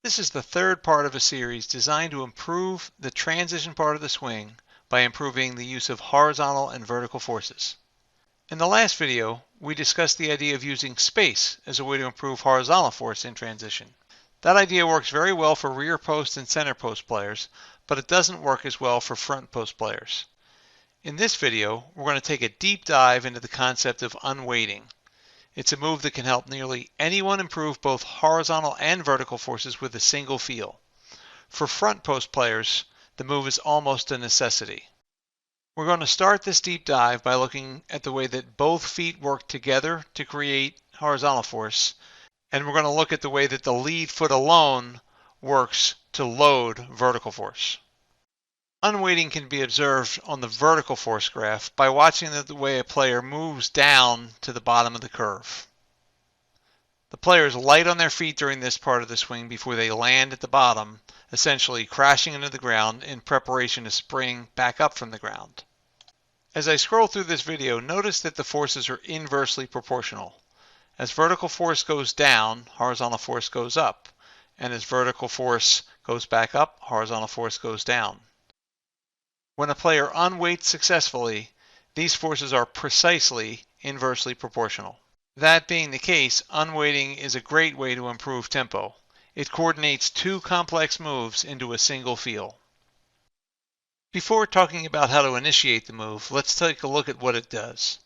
This is the third part of a series designed to improve the transition part of the swing by improving the use of horizontal and vertical forces. In the last video, we discussed the idea of using space as a way to improve horizontal force in transition. That idea works very well for rear post and center post players, but it doesn't work as well for front post players. In this video, we're going to take a deep dive into the concept of unweighting. It's a move that can help nearly anyone improve both horizontal and vertical forces with a single feel. For front post players, the move is almost a necessity. We're going to start this deep dive by looking at the way that both feet work together to create horizontal force, and we're going to look at the way that the lead foot alone works to load vertical force. Unweighting can be observed on the vertical force graph by watching the way a player moves down to the bottom of the curve. The player is light on their feet during this part of the swing before they land at the bottom, essentially crashing into the ground in preparation to spring back up from the ground. As I scroll through this video, notice that the forces are inversely proportional. As vertical force goes down, horizontal force goes up, and as vertical force goes back up, horizontal force goes down. When a player unweights successfully, these forces are precisely inversely proportional. That being the case, unweighting is a great way to improve tempo. It coordinates two complex moves into a single feel. Before talking about how to initiate the move, let's take a look at what it does.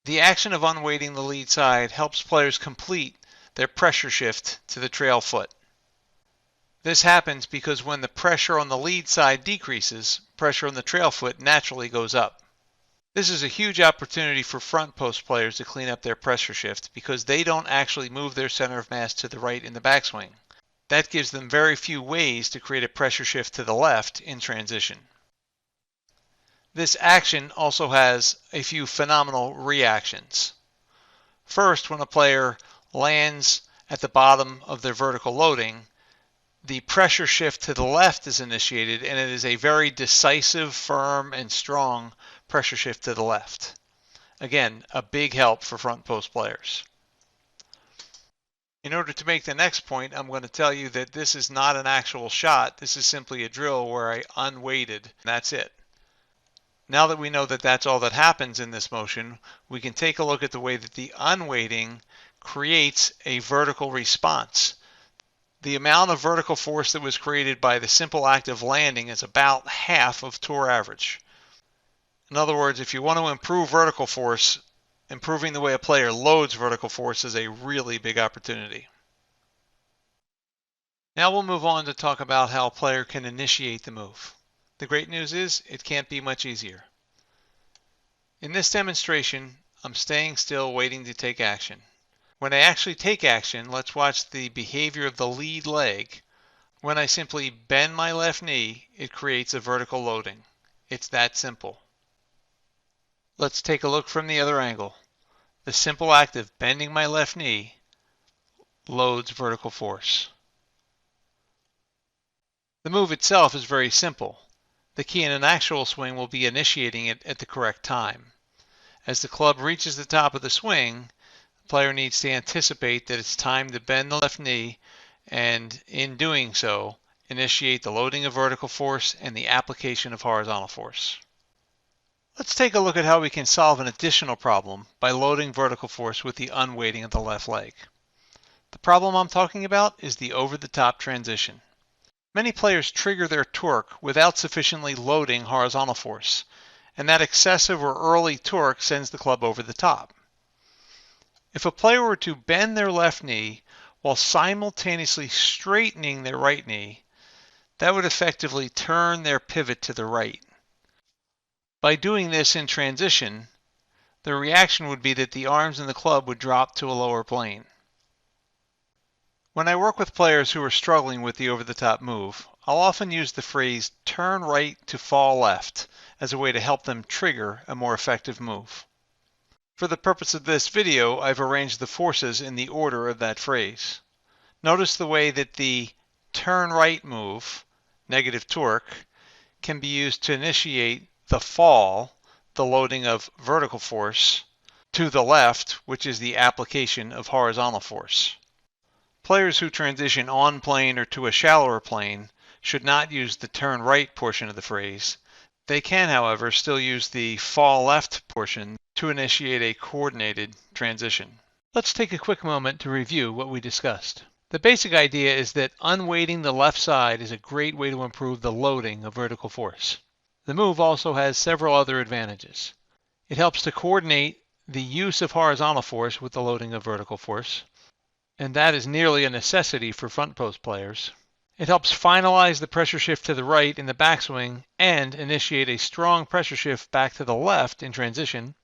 The action of unweighting the lead side helps players complete their pressure shift to the trail foot. This happens because when the pressure on the lead side decreases, pressure on the trail foot naturally goes up. This is a huge opportunity for front post players to clean up their pressure shift because they don't actually move their center of mass to the right in the backswing. That gives them very few ways to create a pressure shift to the left in transition. This action also has a few phenomenal reactions. First, when a player lands at the bottom of their vertical loading, the pressure shift to the left is initiated, and it is a very decisive, firm, and strong pressure shift to the left. Again, a big help for front post players. In order to make the next point, I'm going to tell you that this is not an actual shot. This is simply a drill where I unweighted. That's it. Now that we know that that's all that happens in this motion, we can take a look at the way that the unweighting creates a vertical response. The amount of vertical force that was created by the simple act of landing is about half of tour average. In other words, if you want to improve vertical force, improving the way a player loads vertical force is a really big opportunity. Now we'll move on to talk about how a player can initiate the move. The great news is it can't be much easier. In this demonstration, I'm staying still waiting to take action. When I actually take action, let's watch the behavior of the lead leg. When I simply bend my left knee, it creates a vertical loading. It's that simple. Let's take a look from the other angle. The simple act of bending my left knee loads vertical force. The move itself is very simple. The key in an actual swing will be initiating it at the correct time. As the club reaches the top of the swing, the player needs to anticipate that it's time to bend the left knee, and in doing so, initiate the loading of vertical force and the application of horizontal force. Let's take a look at how we can solve an additional problem by loading vertical force with the unweighting of the left leg. The problem I'm talking about is the over-the-top transition. Many players trigger their torque without sufficiently loading horizontal force, and that excessive or early torque sends the club over the top. If a player were to bend their left knee while simultaneously straightening their right knee, that would effectively turn their pivot to the right. By doing this in transition, the reaction would be that the arms in the club would drop to a lower plane. When I work with players who are struggling with the over-the-top move, I'll often use the phrase "turn right to fall left" as a way to help them trigger a more effective move. For the purpose of this video, I've arranged the forces in the order of that phrase. Notice the way that the turn right move, negative torque, can be used to initiate the fall, the loading of vertical force, to the left, which is the application of horizontal force. Players who transition on plane or to a shallower plane should not use the turn right portion of the phrase. They can, however, still use the fall left portion to initiate a coordinated transition. Let's take a quick moment to review what we discussed. The basic idea is that unweighting the left side is a great way to improve the loading of vertical force. The move also has several other advantages. It helps to coordinate the use of horizontal force with the loading of vertical force, and that is nearly a necessity for front post players. It helps finalize the pressure shift to the right in the backswing and initiate a strong pressure shift back to the left in transition.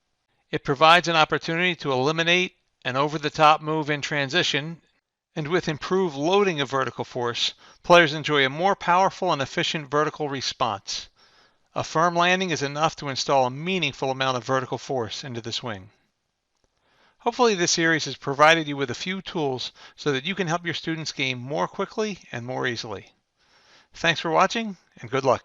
It provides an opportunity to eliminate an over-the-top move in transition, and with improved loading of vertical force, players enjoy a more powerful and efficient vertical response. A firm landing is enough to install a meaningful amount of vertical force into the swing. Hopefully this series has provided you with a few tools so that you can help your students game more quickly and more easily. Thanks for watching, and good luck.